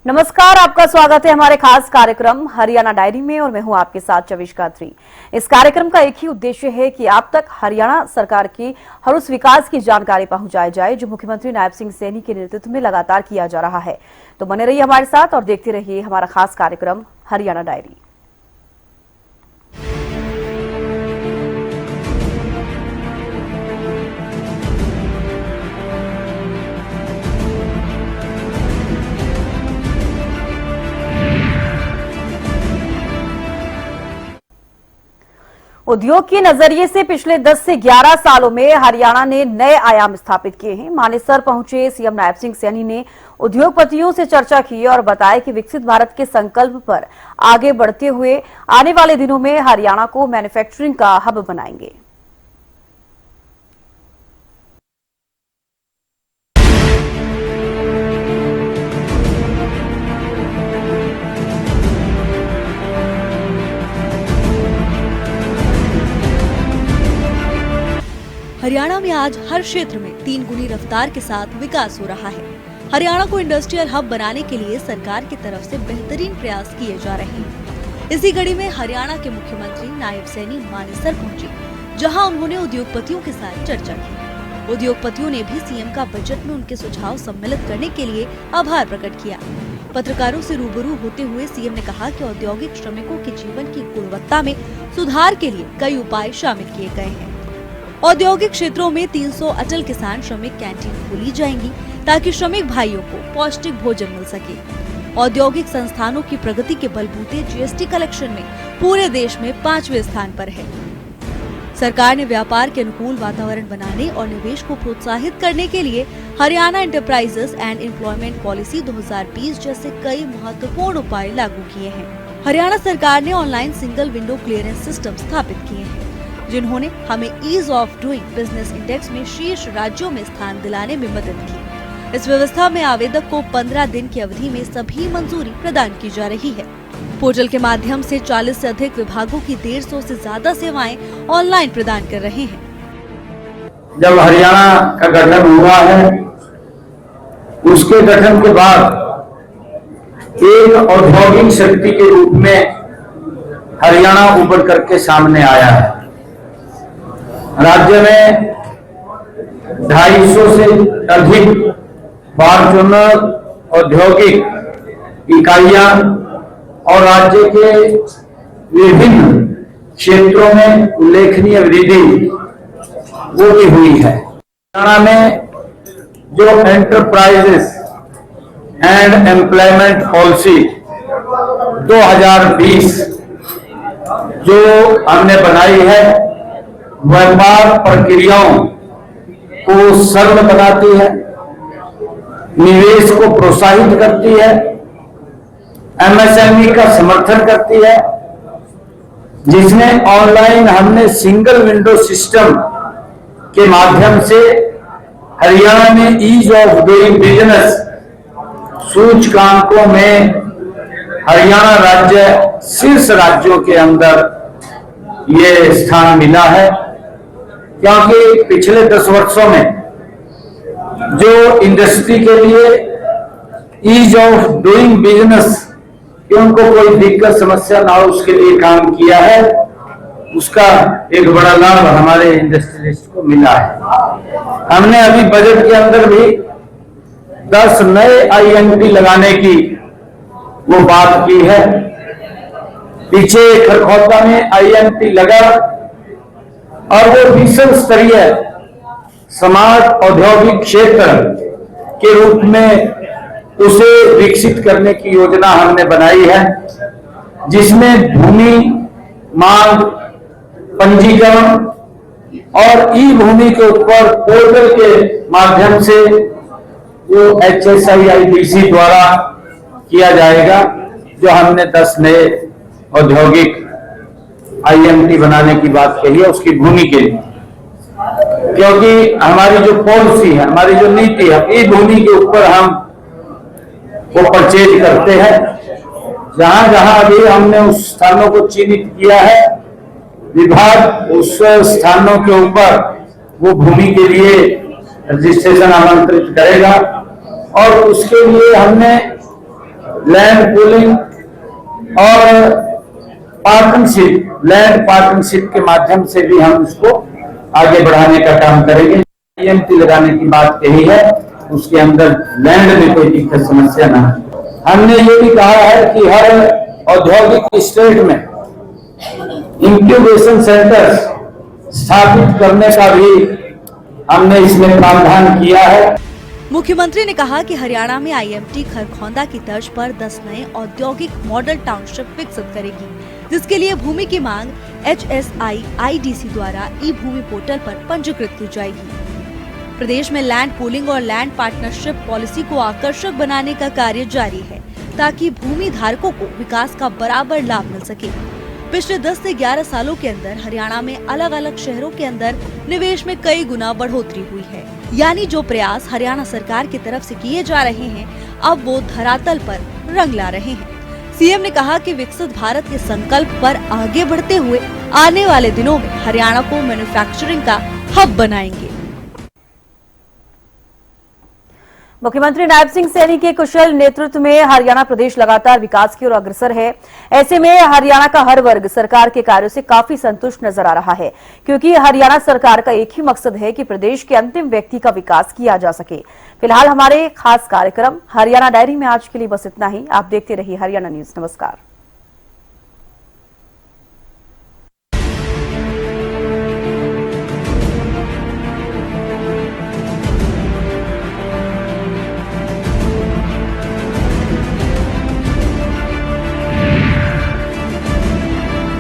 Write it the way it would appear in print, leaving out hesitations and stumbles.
नमस्कार, आपका स्वागत है हमारे खास कार्यक्रम हरियाणा डायरी में और मैं हूं आपके साथ चविष्का थ्री। इस कार्यक्रम का एक ही उद्देश्य है कि आप तक हरियाणा सरकार की हर उस विकास की जानकारी पहुंचाई जाए जो मुख्यमंत्री नायब सिंह सैनी के नेतृत्व में लगातार किया जा रहा है। तो बने रहिए हमारे साथ और देखते रहिए हमारा खास कार्यक्रम हरियाणा डायरी। उद्योग के नजरिए से पिछले 10 से 11 सालों में हरियाणा ने नए आयाम स्थापित किए हैं। मानेसर पहुंचे सीएम नायब सिंह सैनी ने उद्योगपतियों से चर्चा की और बताया कि विकसित भारत के संकल्प पर आगे बढ़ते हुए आने वाले दिनों में हरियाणा को मैन्युफैक्चरिंग का हब बनाएंगे। हरियाणा में आज हर क्षेत्र में 3 गुनी रफ्तार के साथ विकास हो रहा है। हरियाणा को इंडस्ट्रियल हब बनाने के लिए सरकार की तरफ से बेहतरीन प्रयास किए जा रहे हैं। इसी कड़ी में हरियाणा के मुख्यमंत्री नायब सैनी मानेसर पहुंचे, जहां उन्होंने उद्योगपतियों के साथ चर्चा की। उद्योगपतियों ने भी सीएम का बजट में उनके सुझाव सम्मिलित करने के लिए आभार प्रकट किया। पत्रकारों से रूबरू होते हुए सीएम ने कहा कि औद्योगिक श्रमिकों के जीवन की गुणवत्ता में सुधार के लिए कई उपाय शामिल किए गए हैं। औद्योगिक क्षेत्रों में 300 अटल किसान श्रमिक कैंटीन खोली जाएंगी ताकि श्रमिक भाइयों को पौष्टिक भोजन मिल सके। औद्योगिक संस्थानों की प्रगति के बलबूते जीएसटी कलेक्शन में पूरे देश में 5वें स्थान पर है। सरकार ने व्यापार के अनुकूल वातावरण बनाने और निवेश को प्रोत्साहित करने के लिए Haryana enterprises and employment policy 2020 जैसे कई महत्वपूर्ण उपाय लागू किए हैं। हरियाणा सरकार ने online single window clearance system स्थापित किए हैं, जिन्होंने हमें ease of doing business index में शीर्ष राज्यों में स्थान दिलाने में मदद की। इस व्यवस्था में आवेदक को 15 दिन की अवधि में सभी मंजूरी प्रदान की जा रही है। पोर्टल के माध्यम से 40 से अधिक विभागों की 150 से ज्यादा सेवाएं ऑनलाइन प्रदान कर रहे हैं। जब हरियाणा का गठन हुआ है, उसके गठन के बाद एक औद्योगिक शक्ति के रूप में हरियाणा उभर करके सामने आया है। राज्य में 250 से अधिक फॉर्च्यूनर औद्योगिक इकाइयां और राज्य के विभिन्न क्षेत्रों में उल्लेखनीय वृद्धि वो भी हुई है। हरियाणा में जो एंटरप्राइजेस एंड एम्प्लॉयमेंट पॉलिसी 2020 जो हमने बनाई है, व्यापार प्रक्रियाओं को सरल बनाती है, निवेश को प्रोत्साहित करती है, एमएसएमई का समर्थन करती है, जिसमें ऑनलाइन हमने सिंगल विंडो सिस्टम के माध्यम से हरियाणा में ईज ऑफ डूइंग बिजनेस सूचकांकों में हरियाणा राज्य शीर्ष राज्यों के अंदर ये स्थान मिला है। क्योंकि पिछले 10 वर्षों में जो इंडस्ट्री के लिए ईज ऑफ डूइंग बिजनेस कि उनको कोई दिक्कत समस्या ना हो उसके लिए काम किया है, उसका एक बड़ा लाभ हमारे इंडस्ट्रियलिस्ट को मिला है। हमने अभी बजट के अंदर भी 10 नए आईएनटी लगाने की वो बात की है। पीछे खरखौदा में आईएनटी लगा और वो विश्व स्तरीय स्मार्ट औद्योगिक क्षेत्र के रूप में उसे विकसित करने की योजना हमने बनाई है, जिसमें भूमि मांग पंजीकरण और ई भूमि के ऊपर पोर्टल के माध्यम से वो HSIIDC द्वारा किया जाएगा। जो हमने 10 नए औद्योगिक IMT बनाने की बात कही है उसकी भूमि के लिए, क्योंकि हमारी जो पॉलिसी है, हमारी जो नीति है, ई भूमि के ऊपर हम वो परचेज करते हैं। जहां जहां अभी हमने उस स्थानों को चिन्हित किया है, विभाग उस स्थानों के ऊपर वो भूमि के लिए रजिस्ट्रेशन आमंत्रित करेगा और उसके लिए हमने लैंड पूलिंग और पार्टनरशिप, लैंड पार्टनरशिप के माध्यम से भी हम इसको आगे बढ़ाने का काम करेंगे। IMT लगाने की बात कही है, उसके अंदर लैंड में कोई दिक्कत समस्या ना है। हमने ये भी कहा है कि हर औद्योगिक स्टेट में इंक्यूबेशन सेंटर्स स्थापित करने का भी हमने इसमें प्रावधान किया है। मुख्यमंत्री ने कहा कि हरियाणा में IMT खरखौंदा की तर्ज पर 10 नए औद्योगिक मॉडल टाउनशिप विकसित करेगी, जिसके लिए भूमि की मांग HSI IDC द्वारा ई-भूमि पोर्टल पर पंजीकृत की जाएगी। प्रदेश में लैंड पूलिंग और लैंड पार्टनरशिप पॉलिसी को आकर्षक बनाने का कार्य जारी है, ताकि भूमि धारकों को विकास का बराबर लाभ मिल सके। पिछले 10 से 11 सालों के अंदर हरियाणा में अलग अलग शहरों के अंदर निवेश में कई गुना बढ़ोतरी हुई है। यानी जो प्रयास हरियाणा सरकार की तरफ से किए जा रहे हैं, अब वो धरातल पर रंग ला रहे हैं। सीएम ने कहा कि विकसित भारत के संकल्प पर आगे बढ़ते हुए आने वाले दिनों में हरियाणा को मैन्युफैक्चरिंग का हब बनाएंगे। मुख्यमंत्री नायब सिंह सैनी के कुशल नेतृत्व में हरियाणा प्रदेश लगातार विकास की ओर अग्रसर है। ऐसे में हरियाणा का हर वर्ग सरकार के कार्यों से काफी संतुष्ट नजर आ रहा है, क्योंकि हरियाणा सरकार का एक ही मकसद है कि प्रदेश के अंतिम व्यक्ति का विकास किया जा सके। फिलहाल हमारे खास कार्यक्रम हरियाणा डायरी में आज के लिए बस इतना ही। आप देखते रहिए हरियाणा न्यूज। नमस्कार।